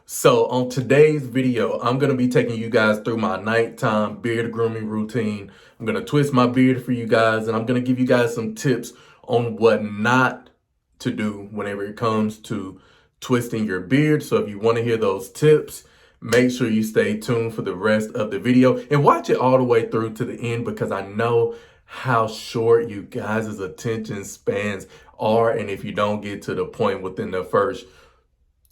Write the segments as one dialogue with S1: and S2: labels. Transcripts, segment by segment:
S1: So on today's video, I'm going to be taking you guys through my nighttime beard grooming routine. I'm going to twist my beard for you guys, and I'm going to give you guys some tips on what not to do whenever it comes to twisting your beard. So if you want to hear those tips, make sure you stay tuned for the rest of the video and watch it all the way through to the end, because I know how short you guys' attention spans are. And if you don't get to the point within the first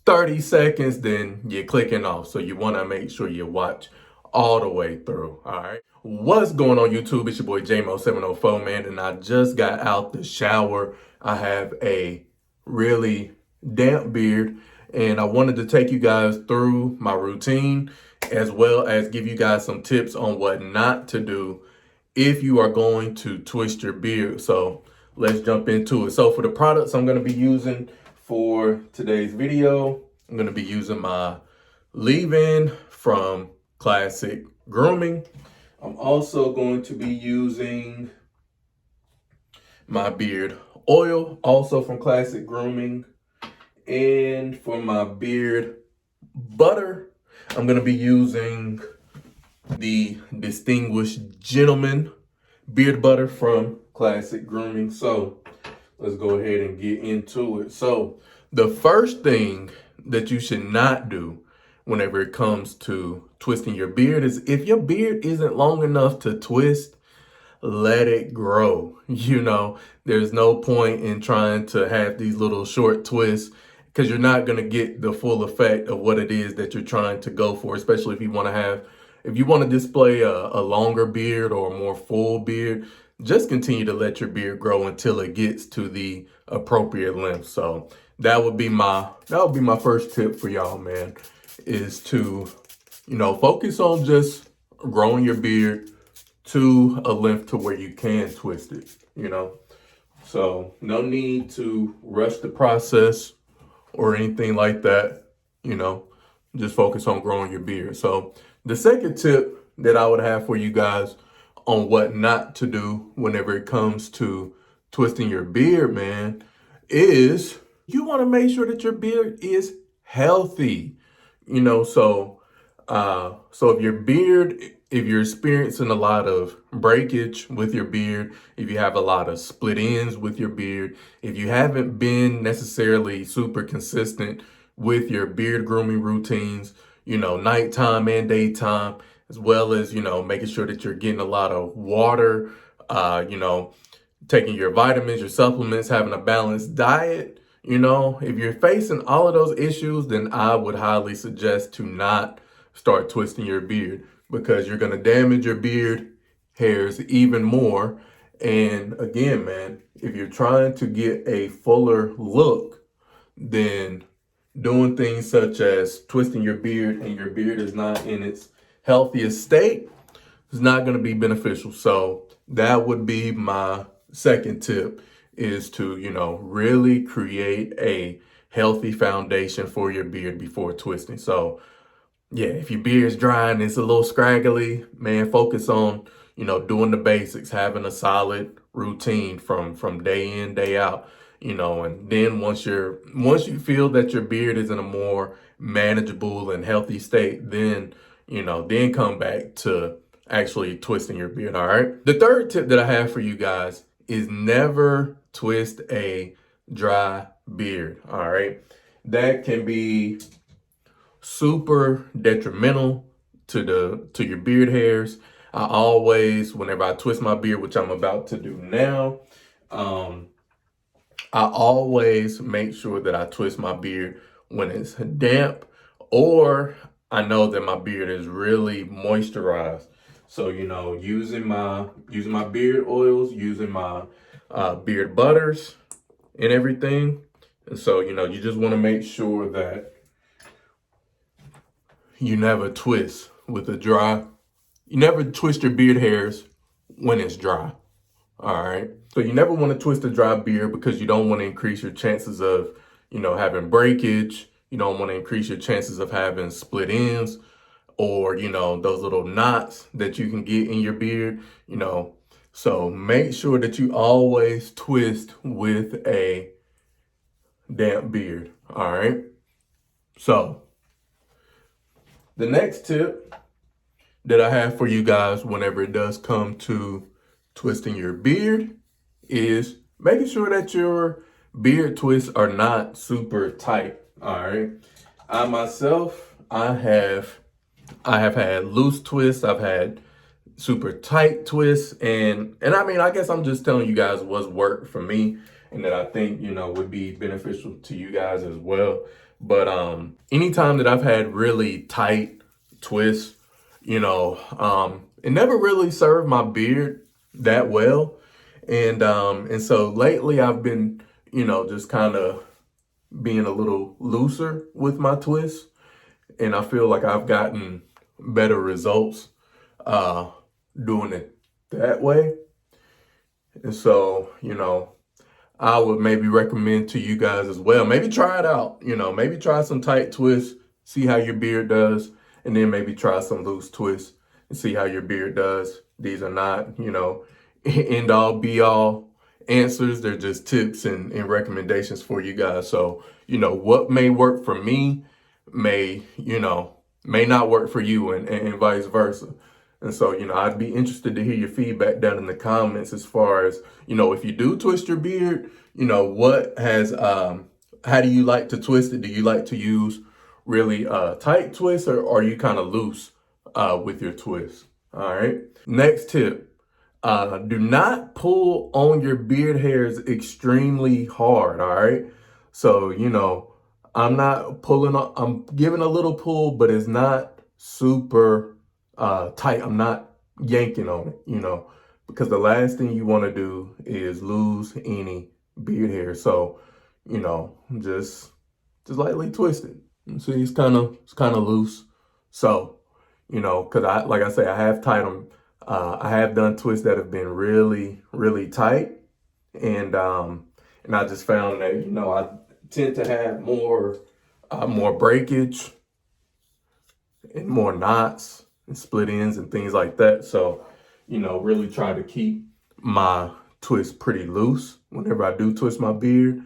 S1: 30 seconds, then you're clicking off. So you want to make sure you watch all the way through. All right. What's going on, YouTube? It's your boy JMO704, man. And I just got out the shower. I have a really damp beard, and I wanted to take you guys through my routine as well as give you guys some tips on what not to do if you are going to twist your beard. So let's jump into it. So for the products I'm going to be using for today's video, I'm going to be using my leave-in from Classic Grooming. I'm also going to be using my beard oil, also from Classic Grooming. And for my beard butter, I'm going to be using the Distinguished Gentleman beard butter from Classic Grooming. So let's go ahead and get into it. So the first thing that you should not do whenever it comes to twisting your beard is, if your beard isn't long enough to twist, let it grow. There's no point in trying to have these little short twists, because you're not going to get the full effect of what it is that you're trying to go for, especially if you want to display a longer beard or a more full beard. Just continue to let your beard grow until it gets to the appropriate length. So that would be my first tip for y'all, man, is to, focus on just growing your beard to a length to where you can twist it, So no need to rush the process or anything like that, just focus on growing your beard. So the second tip that I would have for you guys on what not to do whenever it comes to twisting your beard, man, is you want to make sure that your beard is healthy. So if you're experiencing a lot of breakage with your beard, if you have a lot of split ends with your beard, if you haven't been necessarily super consistent with your beard grooming routines, nighttime and daytime, as well as, making sure that you're getting a lot of water, taking your vitamins, your supplements, having a balanced diet. If you're facing all of those issues, then I would highly suggest to not start twisting your beard, because you're going to damage your beard hairs even more. And again, man, if you're trying to get a fuller look, then doing things such as twisting your beard and your beard is not in its healthiest state is not going to be beneficial. So that would be my second tip, is to, really create a healthy foundation for your beard before twisting. So yeah, if your beard's dry and it's a little scraggly, man, focus on, doing the basics, having a solid routine from day in, day out, and then once you feel that your beard is in a more manageable and healthy state, then, then come back to actually twisting your beard. All right. The third tip that I have for you guys is never twist a dry beard. All right. That can be super detrimental to your beard hairs. I always, whenever I twist my beard, which I'm about to do now, I always make sure that I twist my beard when it's damp, or I know that my beard is really moisturized. So, using my beard oils, using my beard butters and everything. And so, you just want to make sure that you never twist your beard hairs when it's dry. All right. So you never want to twist a dry beard, because you don't want to increase your chances of, having breakage. You don't want to increase your chances of having split ends, or, those little knots that you can get in your beard, So make sure that you always twist with a damp beard. All right. So The next tip that I have for you guys whenever it does come to twisting your beard is making sure that your beard twists are not super tight. All right. I myself, I have had loose twists. I've had super tight twists, and I mean, I guess I'm just telling you guys what's worked for me, and that I think would be beneficial to you guys as well. But anytime that I've had really tight twists, it never really served my beard that well, and so lately I've been just kind of being a little looser with my twists, and I feel like I've gotten better results uh, doing it that way. And so, I would maybe recommend to you guys as well. Maybe try it out. Maybe try some tight twists, see how your beard does, and then maybe try some loose twists and see how your beard does. These are not, end all be all answers. They're just tips and recommendations for you guys. So, what may work for me may, may not work for you, and vice versa. And so, I'd be interested to hear your feedback down in the comments as far as, if you do twist your beard, how do you like to twist it? Do you like to use really tight twists, or are you kind of loose with your twist? All right. Next tip, do not pull on your beard hairs extremely hard. All right. So, I'm not pulling on, I'm giving a little pull, but it's not super tight. I'm not yanking on it, because the last thing you want to do is lose any beard hair. So, just lightly twist it. See, it's kind of loose. So, because like I say, I have tied them. I have done twists that have been really, really tight, and I just found that I tend to have more breakage and more knots and split ends and things like that. So, really try to keep my twist pretty loose whenever I do twist my beard.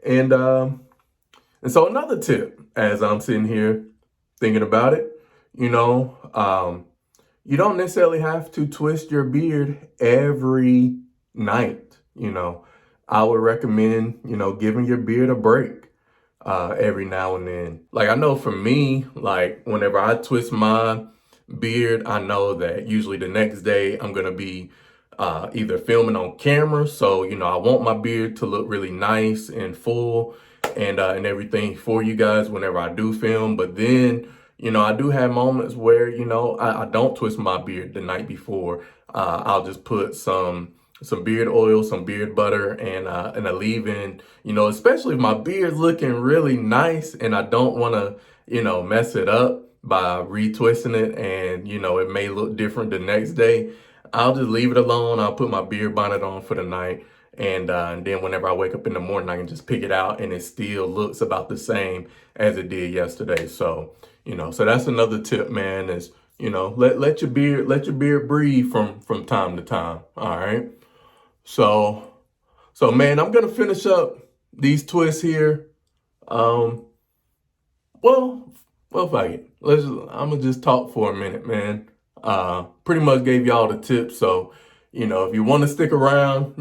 S1: And so another tip, as I'm sitting here thinking about it, you don't necessarily have to twist your beard every night. I would recommend, giving your beard a break every now and then. Like, I know for me, like whenever I twist my beard, I know that usually the next day I'm gonna be either filming on camera. So, I want my beard to look really nice and full and everything for you guys whenever I do film. But then, I do have moments where, I don't twist my beard the night before. I'll just put some beard oil, some beard butter, and a leave-in, especially if my beard's looking really nice and I don't want to, mess it up by retwisting it, and, it may look different the next day. I'll just leave it alone. I'll put my beard bonnet on for the night. And then whenever I wake up in the morning, I can just pick it out and it still looks about the same as it did yesterday. So, so that's another tip, man, is, let your beard breathe from time to time. All right. So man, I'm gonna finish up these twists here. Well, fuck it. I'm gonna just talk for a minute, man. Pretty much gave y'all the tips. So, if you want to stick around,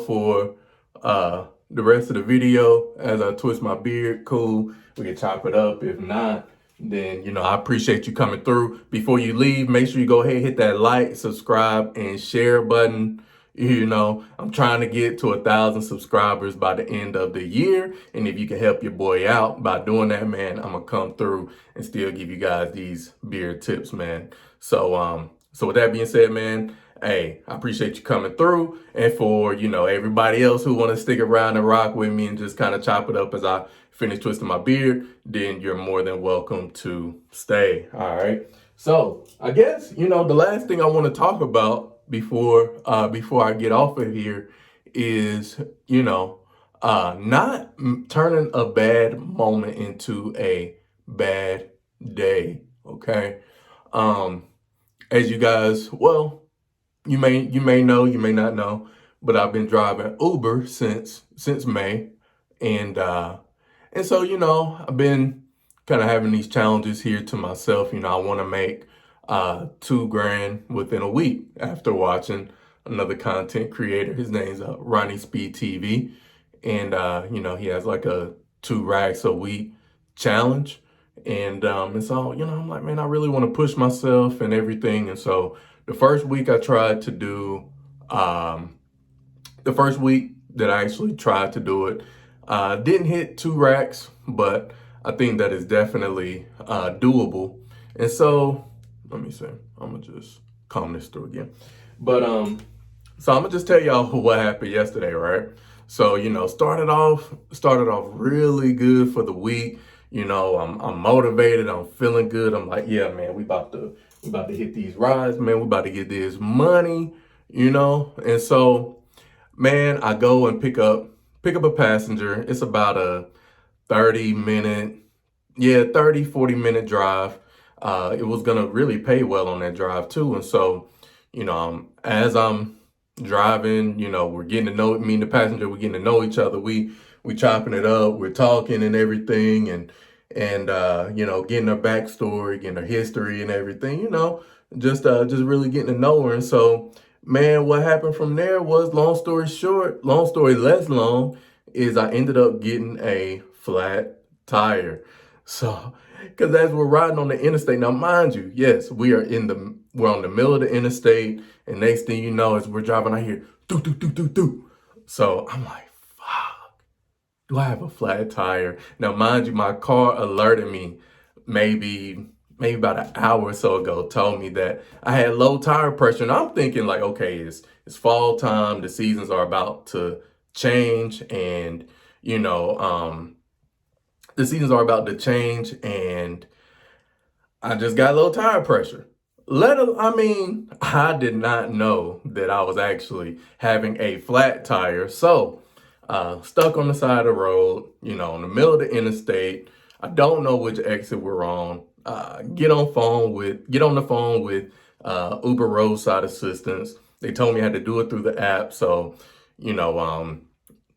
S1: for the rest of the video as I twist my beard, cool. We can chop it up. If not, then, I appreciate you coming through. Before you leave, make sure you go ahead, hit that like, subscribe, and share button. I'm trying to get to 1,000 subscribers by the end of the year. And if you can help your boy out by doing that, man, I'm gonna come through and still give you guys these beard tips, man. So with that being said, man, hey, I appreciate you coming through. And for, everybody else who want to stick around and rock with me and just kind of chop it up as I finish twisting my beard, then you're more than welcome to stay. All right. So I guess, the last thing I want to talk about before I get off of here is, not turning a bad moment into a bad day. Okay. As you guys, well, you may know, you may not know, but I've been driving Uber since May, and so I've been kind of having these challenges here to myself. I want to make 2 grand within a week after watching another content creator. His name's Ronnie Speed TV, and he has like a 2 racks a week challenge. And so I'm like, man, I really want to push myself and everything. And so the first week I tried to do, the first week that I actually tried to do it, didn't hit 2 racks, but I think that is definitely doable. And so let me see. I'm gonna just calm this through again. But so I'm gonna just tell y'all what happened yesterday, right? So started off really good for the week. I'm motivated. I'm feeling good. I'm like, yeah, man, we about to hit these rides, man. We about to get this money, And so, man, I go and pick up a passenger. It's about a 30-minute, 40-minute drive. It was gonna really pay well on that drive too. And so, as I'm driving, we're getting to know me and the passenger, we're getting to know each other. We chopping it up, we're talking and everything, and getting her backstory, getting her history and everything, just really getting to know her. And so, man, what happened from there was, long story less long, is I ended up getting a flat tire. So, because as we're riding on the interstate, now mind you, yes, we're on the middle of the interstate, and next thing you know, as we're driving, I hear doo doo doo doo doo. So I'm like, fuck, do I have a flat tire? Now, mind you, my car alerted me maybe about an hour or so ago, told me that I had low tire pressure. And I'm thinking like, okay, it's fall time, the seasons are about to change, and the seasons are about to change, and I just got low tire pressure. I did not know that I was actually having a flat tire. So, stuck on the side of the road, in the middle of the interstate. I don't know which exit we're on. Get on the phone with Uber roadside assistance. They told me I had to do it through the app. So,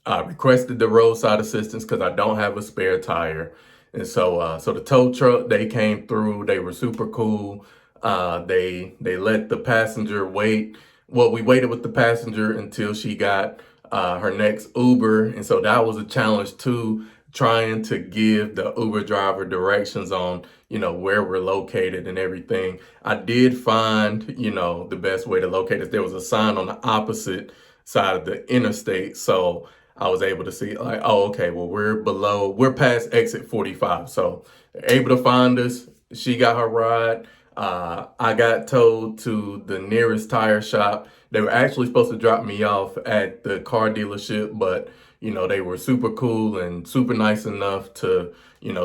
S1: I requested the roadside assistance because I don't have a spare tire. And so the tow truck, they came through. They were super cool. They let the passenger wait. Well, we waited with the passenger until she got her next Uber. And so that was a challenge too, trying to give the Uber driver directions on, where we're located and everything. I did find, the best way to locate us. There was a sign on the opposite side of the interstate. So I was able to see like, oh, okay, well, we're past exit 45. So they're able to find us. She got her ride. I got towed to the nearest tire shop. They were actually supposed to drop me off at the car dealership, but, they were super cool and super nice enough to,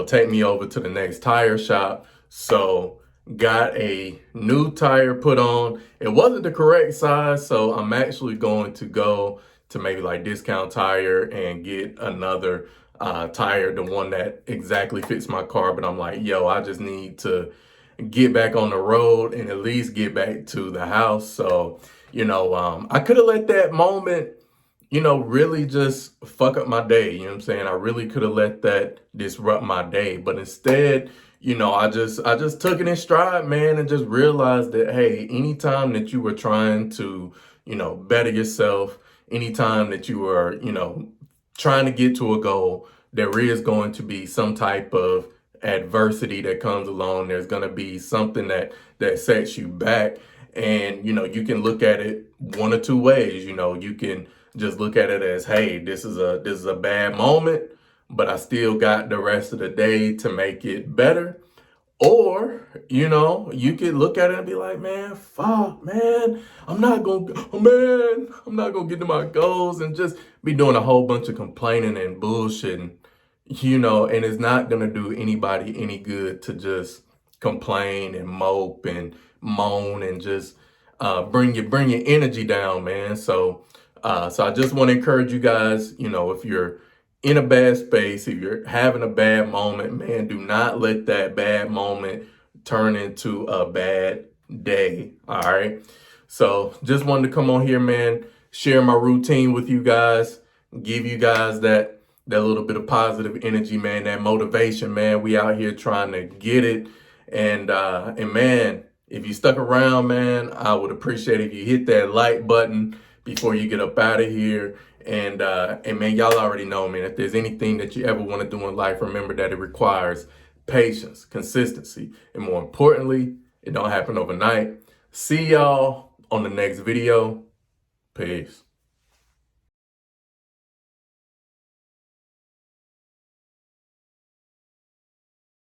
S1: take me over to the next tire shop. So got a new tire put on. It wasn't the correct size, so I'm actually going to go to maybe like Discount Tire and get another tire, the one that exactly fits my car. But I'm like, yo, I just need to get back on the road and at least get back to the house. So, I could have let that moment, really just fuck up my day. You know what I'm saying? I really could have let that disrupt my day. But instead, I just took it in stride, man, and just realized that, hey, anytime that you were trying to, better yourself, anytime that you are, trying to get to a goal, there is going to be some type of adversity that comes along. There's going to be something that sets you back. And, you can look at it one or two ways. You can just look at it as, hey, this is a bad moment, but I still got the rest of the day to make it better. Or, you could look at it and be like, man, fuck, man, I'm not gonna get to my goals, and just be doing a whole bunch of complaining and bullshitting, and it's not gonna do anybody any good to just complain and mope and moan and just bring your energy down, man. So I just want to encourage you guys, if you're in a bad space, if you're having a bad moment, man, do not let that bad moment turn into a bad day. All right. So just wanted to come on here, man, share my routine with you guys, give you guys that that little bit of positive energy, man, that motivation, man. We out here trying to get it. And man, if you stuck around, man, I would appreciate if you hit that like button before you get up out of here. And man, y'all already know, man, if there's anything that you ever want to do in life, remember that it requires patience, consistency, and more importantly, it don't happen overnight. See y'all on the next video. Peace.